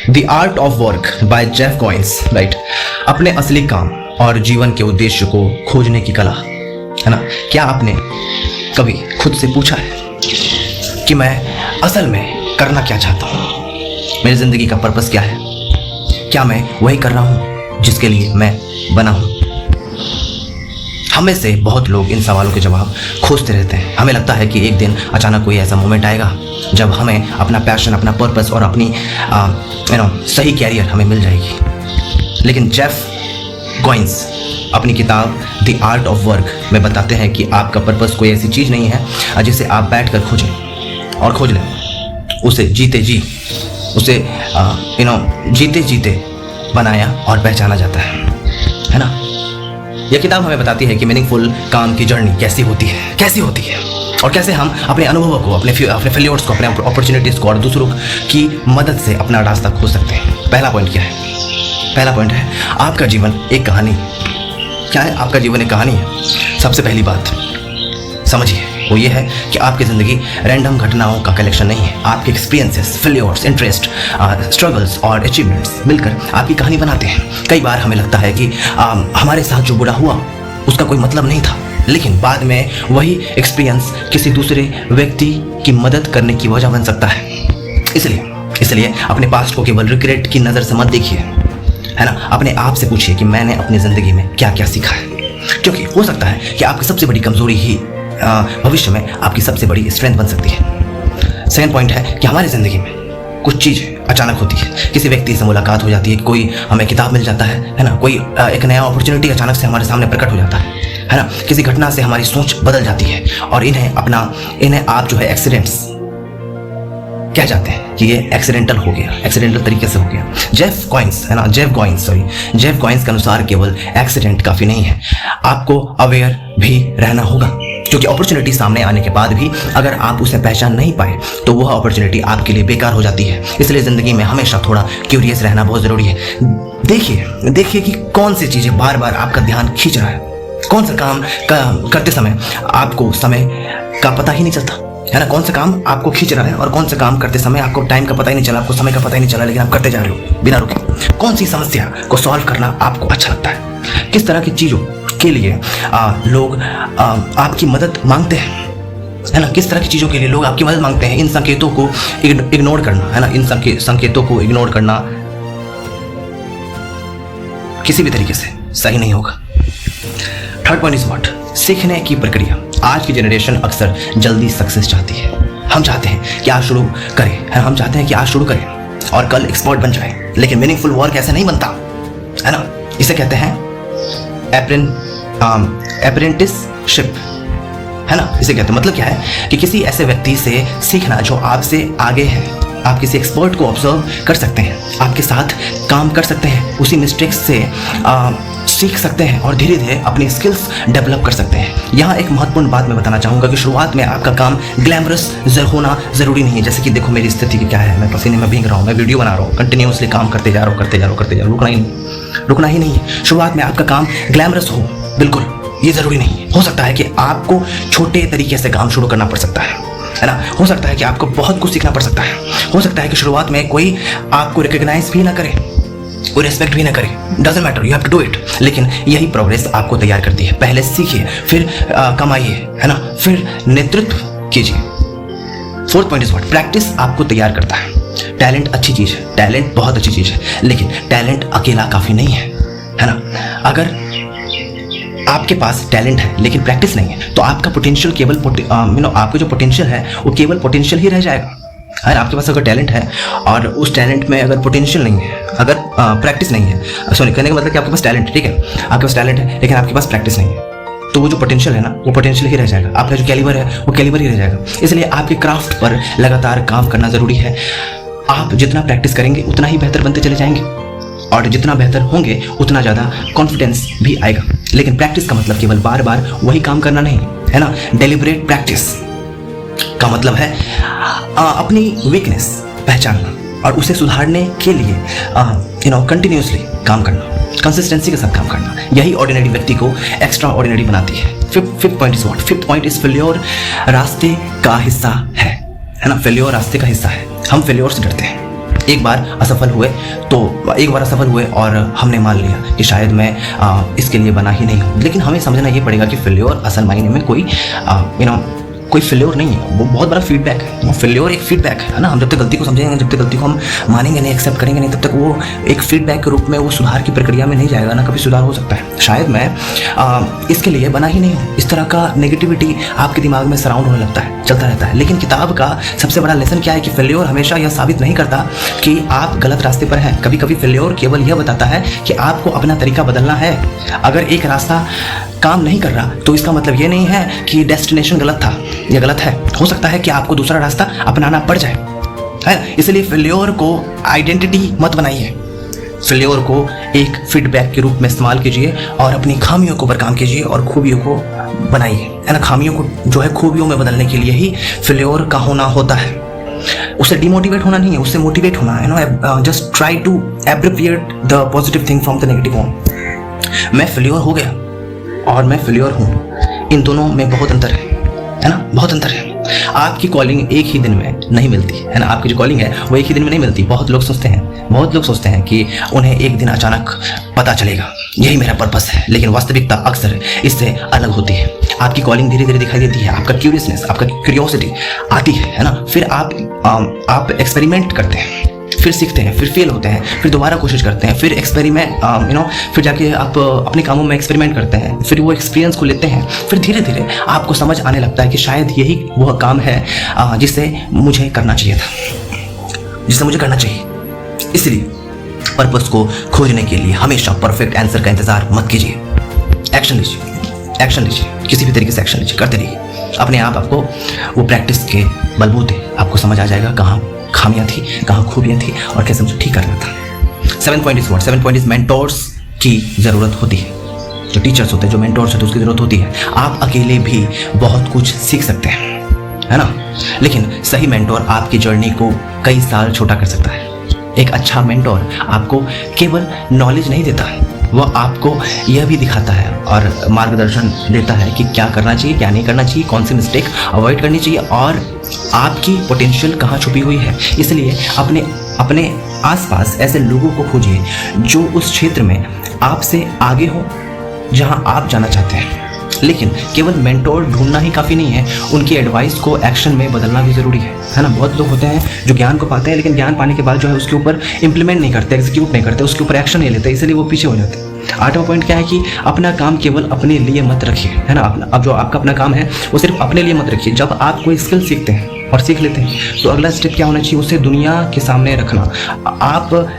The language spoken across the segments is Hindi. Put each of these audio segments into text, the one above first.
The art of work by Jeff coins, right. अपने असली काम और जीवन के उद्देश्य को खोजने की कला, है ना। क्या आपने कभी खुद से पूछा है कि मैं असल में करना क्या चाहता हूँ? मेरी ज़िंदगी का पर्पस क्या है? क्या मैं वही कर रहा हूँ जिसके लिए मैं बना हूँ? हमें से बहुत लोग इन सवालों के जवाब खोजते रहते हैं। हमें लगता है कि एक दिन अचानक कोई ऐसा मोमेंट आएगा जब हमें अपना पैशन, अपना पर्पस और अपनी सही कैरियर हमें मिल जाएगी। लेकिन जेफ कॉइंस अपनी किताब द आर्ट ऑफ वर्क में बताते हैं कि आपका पर्पस कोई ऐसी चीज़ नहीं है जिसे आप बैठकर खोजें और खोज लें। उसे जीते जीते बनाया और पहचाना जाता है ना। यह किताब हमें बताती है कि मीनिंगफुल काम की जर्नी कैसी होती है और कैसे हम अपने अनुभवों को, अपने फेलियर्स को, अपने अपॉर्चुनिटीज़ को और दूसरों की मदद से अपना रास्ता खोज सकते हैं। पहला पॉइंट क्या है? पहला पॉइंट है आपका जीवन एक कहानी। क्या है? आपका जीवन एक कहानी है। सबसे पहली बात समझिए, वो ये है कि आपकी ज़िंदगी रैंडम घटनाओं का कलेक्शन नहीं है। आपके एक्सपीरियंसेस, फेलियर्स, इंटरेस्ट, स्ट्रगल्स और अचीवमेंट्स मिलकर आपकी कहानी बनाते हैं। कई बार हमें लगता है कि हमारे साथ जो बुरा हुआ उसका कोई मतलब नहीं था, लेकिन बाद में वही एक्सपीरियंस किसी दूसरे व्यक्ति की मदद करने की वजह बन सकता है। इसलिए अपने पास्ट को केवल रिग्रेट की नज़र से मत देखिए, है ना। अपने आप से पूछिए कि मैंने अपनी ज़िंदगी में क्या क्या सीखा है, क्योंकि हो सकता है कि आपकी सबसे बड़ी कमज़ोरी ही भविष्य में आपकी सबसे बड़ी स्ट्रेंथ बन सकती है। सेकंड पॉइंट है कि हमारी ज़िंदगी में कुछ चीज़ अचानक होती है। किसी व्यक्ति से मुलाकात हो जाती है, कोई हमें किताब मिल जाता है ना। कोई एक नया अपॉर्चुनिटी अचानक से हमारे सामने प्रकट हो जाता है ना। किसी घटना से हमारी सोच बदल जाती है और इन्हें आप जो है एक्सीडेंट्स कह जाते हैं कि ये एक्सीडेंटल हो गया, एक्सीडेंटल तरीके से हो गया। जेफ कॉइंस के अनुसार केवल एक्सीडेंट काफ़ी नहीं है, आपको अवेयर भी रहना होगा, क्योंकि अपॉर्चुनिटी सामने आने के बाद भी अगर आप उसे पहचान नहीं पाए तो वह अपॉर्चुनिटी आपके लिए बेकार हो जाती है। इसलिए ज़िंदगी में हमेशा थोड़ा क्यूरियस रहना बहुत ज़रूरी है। देखिए कि कौन सी चीज़ें बार बार आपका ध्यान खींच रहा है। कौन सा काम करते समय आपको समय का पता ही नहीं चलता, है ना। कौन सा काम आपको खींच रहा है और कौन सा काम करते समय आपको टाइम का पता ही नहीं चला, आपको समय का पता ही नहीं चला, लेकिन आप करते जा रहे हो बिना रुके। कौन सी समस्या को सॉल्व करना आपको अच्छा लगता है? किस तरह की चीज़ों के लिए लोग आपकी मदद मांगते हैं, है ना। किस तरह की चीज़ों के लिए लोग आपकी मदद मांगते हैं? इन संकेतों को इग्नोर करना, है ना। इन संकेतों को इग्नोर करना किसी भी तरीके से सही नहीं होगा। Third point is what? सीखने की प्रक्रिया। आज की जनरेशन अक्सर जल्दी सक्सेस चाहती है। हम चाहते हैं कि आज शुरू करें, है ना। हम चाहते हैं कि आज शुरू करें और कल एक्सपर्ट बन जाए, लेकिन मीनिंगफुल वर्क ऐसे नहीं बनता, है ना। इसे कहते हैं अप्रेंटिसशिप, है ना। इसे कहते हैं, मतलब क्या है कि किसी ऐसे व्यक्ति से सीखना जो आपसे आगे है। आप किसी एक्सपर्ट को ऑब्जर्व कर सकते हैं, आपके साथ काम कर सकते हैं, उसी मिस्टेक्स से सीख सकते हैं और धीरे धीरे अपनी स्किल्स डेवलप कर सकते हैं। यहाँ एक महत्वपूर्ण बात मैं बताना चाहूँगा कि शुरुआत में आपका काम ग्लैमरस होना ज़रूरी नहीं है। जैसे कि देखो मेरी स्थिति क्या है, मैं पसीने में भीग रहा हूँ, मैं वीडियो बना रहा हूँ, कंटिन्यूसली काम करते जा रहा हूँ, रुकना ही नहीं है। शुरुआत में आपका काम ग्लैमरस हो, बिल्कुल ये ज़रूरी नहीं है। हो सकता है कि आपको छोटे तरीके से काम शुरू करना पड़ सकता है ना। हो सकता है कि आपको बहुत कुछ सीखना पड़ सकता है। हो सकता है कि शुरुआत में कोई आपको रिकग्नाइज भी ना करे, कोई रेस्पेक्ट भी ना करे, doesn't matter, you have to do it. लेकिन यही प्रोग्रेस आपको तैयार करती है। पहले सीखिए, फिर कमाइए, है ना, फिर नेतृत्व कीजिए। Fourth point is what? Practice आपको तैयार करता है। टैलेंट अच्छी चीज़ है, टैलेंट बहुत अच्छी चीज़ है, लेकिन टैलेंट अकेला काफ़ी नहीं है ना। अगर आपके पास टैलेंट है लेकिन प्रैक्टिस नहीं है तो आपका पोटेंशियल केवल आपका जो पोटेंशियल है वो केवल पोटेंशियल ही रह जाएगा। अगर आपके पास अगर टैलेंट है और उस टैलेंट में अगर पोटेंशियल नहीं है, अगर प्रैक्टिस नहीं है, सॉरी कहने का मतलब कि आपके पास टैलेंट है, ठीक है, आपके पास टैलेंट है लेकिन आपके पास प्रैक्टिस नहीं है, तो वो जो पोटेंशियल है ना वो पोटेंशियल ही रह जाएगा। आपका जो कैलिबर है वो कैलिबर ही रह जाएगा। इसलिए आपके क्राफ्ट पर लगातार काम करना ज़रूरी है। आप जितना प्रैक्टिस करेंगे उतना ही बेहतर बनते चले जाएंगे और जितना बेहतर होंगे उतना ज़्यादा कॉन्फिडेंस भी आएगा। लेकिन प्रैक्टिस का मतलब केवल बार बार वही काम करना नहीं है ना। डेलिब्रेट प्रैक्टिस का मतलब है अपनी वीकनेस पहचानना और उसे सुधारने के लिए कंटिन्यूसली काम करना, कंसिस्टेंसी के साथ काम करना। यही ऑर्डिनरी व्यक्ति को एक्स्ट्रा ऑर्डिनरी बनाती है। Fifth point is what? Fifth point is failure रास्ते का हिस्सा है ना। फेल्योर रास्ते का हिस्सा है। हम फेल्योर से डरते हैं। एक बार असफल हुए और हमने मान लिया कि शायद मैं इसके लिए बना ही नहीं हूँ। लेकिन हमें समझना ये पड़ेगा कि फेल्योर असल मायने में कोई कोई फेल्योर नहीं है, वो बहुत बड़ा फीडबैक है। वो फेल्योर एक फीडबैक है ना। हम जब तक गलती को समझेंगे, जब तक गलती को हम मानेंगे नहीं, एक्सेप्ट करेंगे नहीं, तब तक वो एक फीडबैक के रूप में वो सुधार की प्रक्रिया में नहीं जाएगा ना। कभी सुधार हो सकता है, शायद मैं इसके लिए बना ही नहीं हूँ। इस तरह का नेगेटिविटी आपके दिमाग में सराउंड होने लगता है, चलता रहता है। लेकिन किताब का सबसे बड़ा लेसन क्या है कि फेल्योर हमेशा यह साबित नहीं करता कि आप गलत रास्ते पर हैं। कभी कभी फेल्योर केवल यह बताता है कि आपको अपना तरीका बदलना है। अगर एक रास्ता काम नहीं कर रहा तो इसका मतलब ये नहीं है कि डेस्टिनेशन गलत था या गलत है। हो सकता है कि आपको दूसरा रास्ता अपनाना पड़ जाए, है। इसलिए फेल्योर को आइडेंटिटी मत बनाइए। फेल्योर को एक फीडबैक के रूप में इस्तेमाल कीजिए और अपनी खामियों को ओवरकम कीजिए और खूबियों को बनाइए, है ना। खामियों को जो है खूबियों में बदलने के लिए ही फेल्योर का होना होता है। उससे डिमोटिवेट होना नहीं है, उससे मोटिवेट होना है ना। Just try to abbreviate the positive thing from the negative one. मैं फेल्योर हो गया और मैं फेल्योर हूँ, इन दोनों में बहुत अंतर है ना, बहुत अंतर है। आपकी कॉलिंग एक ही दिन में नहीं मिलती, है ना। आपकी जो कॉलिंग है वो एक ही दिन में नहीं मिलती। बहुत लोग सोचते हैं कि उन्हें एक दिन अचानक पता चलेगा यही मेरा पर्पस है, लेकिन वास्तविकता अक्सर इससे अलग होती है। आपकी कॉलिंग धीरे धीरे दिखाई देती है, आपका क्यूरियसनेस, आपका क्यूरियोसिटी आती है ना। फिर आप एक्सपेरिमेंट करते हैं, फिर सीखते हैं, फिर फेल होते हैं, फिर दोबारा कोशिश करते हैं, फिर एक्सपेरिमेंट फिर जाके आप अपने कामों में एक्सपेरिमेंट करते हैं, फिर वो एक्सपीरियंस को लेते हैं। फिर धीरे धीरे आपको समझ आने लगता है कि शायद यही वह काम है जिसे मुझे करना चाहिए था, इसलिए पर्पस को खोजने के लिए हमेशा परफेक्ट आंसर का इंतजार मत कीजिए। एक्शन लीजिए, किसी भी तरीके से एक्शन लीजिए, करते रहिए। अपने आप आपको वो प्रैक्टिस के बलबूते आपको समझ आ जाएगा कहाँ खामियां थी, कहाँ खूबियां थी और कैसे मुझे ठीक करना था। 7 point is what? 7 point is mentors की ज़रूरत होती है। जो टीचर्स होते हैं, जो मेंटोर्स होते हैं, उसकी ज़रूरत होती है। आप अकेले भी बहुत कुछ सीख सकते हैं, है ना। लेकिन सही मेंटोर आपकी जर्नी को कई साल छोटा कर सकता है। एक अच्छा मेंटोर आपको केवल नॉलेज नहीं देता है, वह आपको यह भी दिखाता है और मार्गदर्शन देता है कि क्या करना चाहिए, क्या नहीं करना चाहिए, कौन सी मिस्टेक अवॉइड करनी चाहिए और आपकी पोटेंशियल कहाँ छुपी हुई है। इसलिए अपने आसपास ऐसे लोगों को खोजिए जो उस क्षेत्र में आपसे आगे हो जहाँ आप जाना चाहते हैं। लेकिन केवल मेंटोर ढूंढना ही काफ़ी नहीं है, उनकी एडवाइस को एक्शन में बदलना भी ज़रूरी है ना। बहुत लोग होते हैं जो ज्ञान को पाते हैं लेकिन ज्ञान पाने के बाद जो है उसके ऊपर इंप्लीमेंट नहीं करते, एग्जीक्यूट नहीं करते, उसके ऊपर एक्शन नहीं लेते, इसलिए वो पीछे हो जाते हैं। 8वां पॉइंट क्या है कि अपना काम केवल अपने लिए मत रखिए, है ना। अब जो आपका अपना काम है वो सिर्फ अपने लिए मत रखिए। जब आप कोई स्किल सीखते हैं और सीख लेते हैं तो अगला स्टेप क्या होना चाहिए, उसे दुनिया के सामने रखना। आप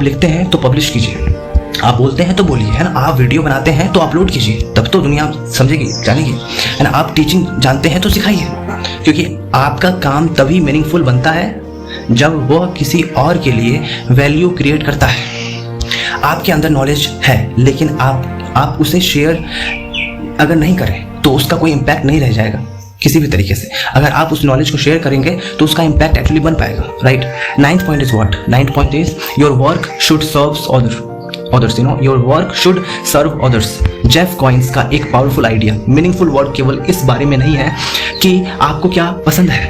लिखते हैं तो पब्लिश कीजिए, आप बोलते हैं तो बोलिए, है ना। आप वीडियो बनाते हैं तो अपलोड कीजिए, तब तो दुनिया समझेगी, जानेगी, है ना। आप टीचिंग जानते हैं तो सिखाइए, क्योंकि आपका काम तभी मीनिंगफुल बनता है जब वह किसी और के लिए वैल्यू क्रिएट करता है। आपके अंदर नॉलेज है लेकिन आप उसे शेयर अगर नहीं करें तो उसका कोई इम्पैक्ट नहीं रह जाएगा किसी भी तरीके से। अगर आप उस नॉलेज को शेयर करेंगे तो उसका इम्पैक्ट एक्चुअली बन पाएगा, right. 9th point is what? 9th point is your work should serve others, your work should serve others। Jeff कॉइंस का एक पावरफुल आइडिया, मीनिंगफुल वर्क केवल इस बारे में नहीं है कि आपको क्या पसंद है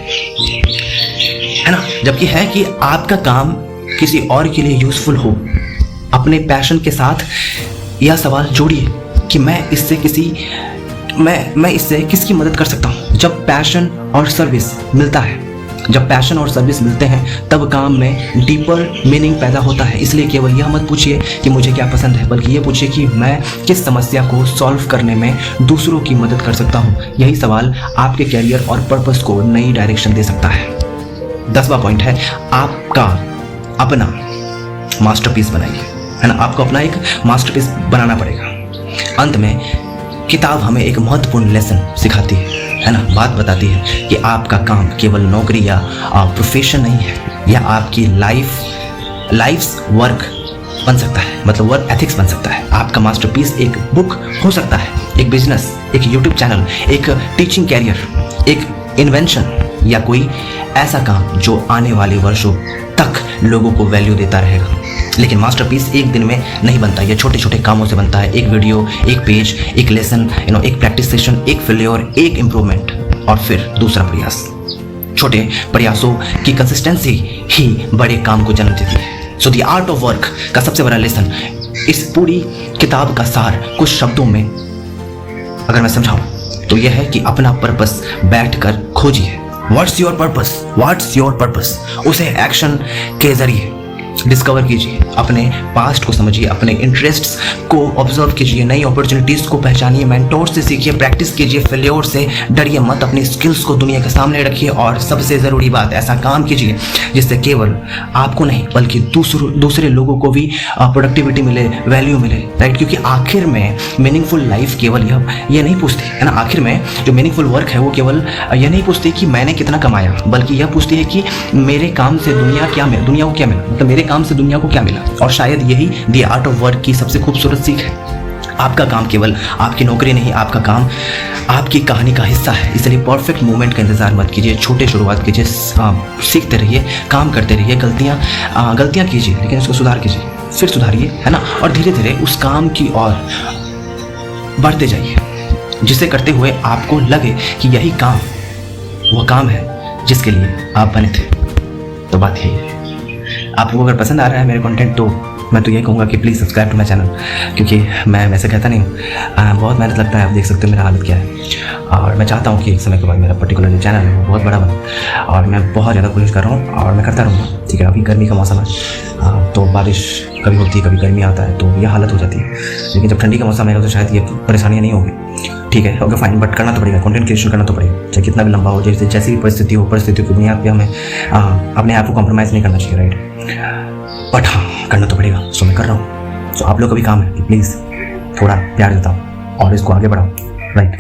ना, जबकि है कि आपका काम किसी और के लिए यूजफुल हो। अपने पैशन के साथ यह सवाल जोड़िए कि मैं इससे किसकी मदद कर सकता हूँ। जब पैशन और सर्विस मिलते हैं तब काम में डीपर मीनिंग पैदा होता है। इसलिए केवल यह मत पूछिए कि मुझे क्या पसंद है, बल्कि यह पूछिए कि मैं किस समस्या को सॉल्व करने में दूसरों की मदद कर सकता हूँ। यही सवाल आपके कैरियर और पर्पस को नई डायरेक्शन दे सकता है। 10वां पॉइंट है आपका अपना मास्टरपीस बनाइए, है ना। आपको अपना एक मास्टरपीस बनाना पड़ेगा। अंत में किताब हमें एक महत्वपूर्ण लेसन सिखाती है ना, बात बताती है कि आपका काम केवल नौकरी या प्रोफेशन नहीं है, यह आपकी लाइफ्स वर्क बन सकता है, मतलब वर्क एथिक्स बन सकता है। आपका मास्टरपीस एक बुक हो सकता है, एक बिजनेस, एक यूट्यूब चैनल, एक टीचिंग कैरियर, एक इन्वेंशन या कोई ऐसा काम जो आने वाले वर्षों तक लोगों को वैल्यू देता रहेगा। लेकिन मास्टरपीस एक दिन में नहीं बनता, ये छोटे छोटे कामों से बनता है। एक वीडियो, एक पेज, एक लेसन, एक प्रैक्टिस सेशन, एक फेल्योर, एक इम्प्रूवमेंट और फिर दूसरा प्रयास। छोटे प्रयासों की कंसिस्टेंसी ही बड़े काम को जन्म देती है। So the art of work का सबसे बड़ा लेसन, इस पूरी किताब का सार कुछ शब्दों में अगर मैं समझाऊं तो यह है कि अपना पर्पस बैठकर खोजिए। What's your purpose, what's your purpose, उसे एक्शन के जरिए डिस्कवर कीजिए। अपने पास्ट को समझिए, अपने इंटरेस्ट्स को ऑब्जर्व कीजिए, नई अपॉर्चुनिटीज़ को पहचानिए, मेंटोर से सीखिए, प्रैक्टिस कीजिए, फेल्योर से डरिए मत, अपनी स्किल्स को दुनिया के सामने रखिए और सबसे ज़रूरी बात, ऐसा काम कीजिए जिससे केवल आपको नहीं बल्कि दूसरे लोगों को भी प्रोडक्टिविटी मिले, वैल्यू मिले, राइट। क्योंकि आखिर में मीनिंगफुल लाइफ केवल ये नहीं पूछती है ना, आखिर में जो मीनिंगफुल वर्क है वो केवल ये नहीं पूछती कि मैंने कितना कमाया, बल्कि यह पूछती है कि मेरे काम से दुनिया को क्या मिला, मतलब मेरे काम से दुनिया को क्या मिला। और शायद यही द आर्ट ऑफ वर्क की सबसे खूबसूरत सीख है। आपका काम केवल आपकी नौकरी नहीं, आपका काम आपकी कहानी का हिस्सा है। इसलिए परफेक्ट मोमेंट का इंतजार मत कीजिए, छोटे शुरुआत कीजिए, सीखते रहिए, काम करते रहिए, गलतियाँ कीजिए लेकिन उसको सुधार कीजिए, फिर सुधारिए, है ना, और धीरे धीरे उस काम की ओर बढ़ते जाइए जिसे करते हुए आपको लगे कि यही काम वो काम है जिसके लिए आप बने थे। तो बात यही है। आपको अगर पसंद आ रहा है मेरे कंटेंट तो मैं तो ये कहूँगा कि please subscribe to my channel, क्योंकि मैं वैसे कहता नहीं हूँ, बहुत मेहनत लगता है। आप देख सकते हो मेरा हालत क्या है, और मैं चाहता हूँ कि एक समय के बाद मेरा पर्टिकुलर जो चैनल है वो बहुत बड़ा बने, और मैं बहुत ज़्यादा कोशिश कर रहा हूँ और मैं करता रहूँगा। ठीक है, अभी गर्मी का मौसम है तो बारिश कभी होती है, कभी गर्मी आता है तो यह हालत हो जाती है, लेकिन जब ठंडी का मौसम आएगा तो शायद ये परेशानियाँ नहीं होगी। ठीक है, ओके फाइन, बट करना तो पड़ेगा, कंटेंट क्रिएशन करना तो पड़ेगा, चाहे कितना भी लंबा हो, जैसी भी परिस्थिति हो, परिस्थितियों की बुनियाद पे हमें अपने आप को कॉम्प्रोमाइज़ नहीं करना चाहिए, राइट। बट हाँ, करना तो पड़ेगा, सो मैं कर रहा हूँ। सो आप लोग का भी काम है कि प्लीज़ थोड़ा प्यार जताओ और इसको आगे बढ़ाओ, राइट।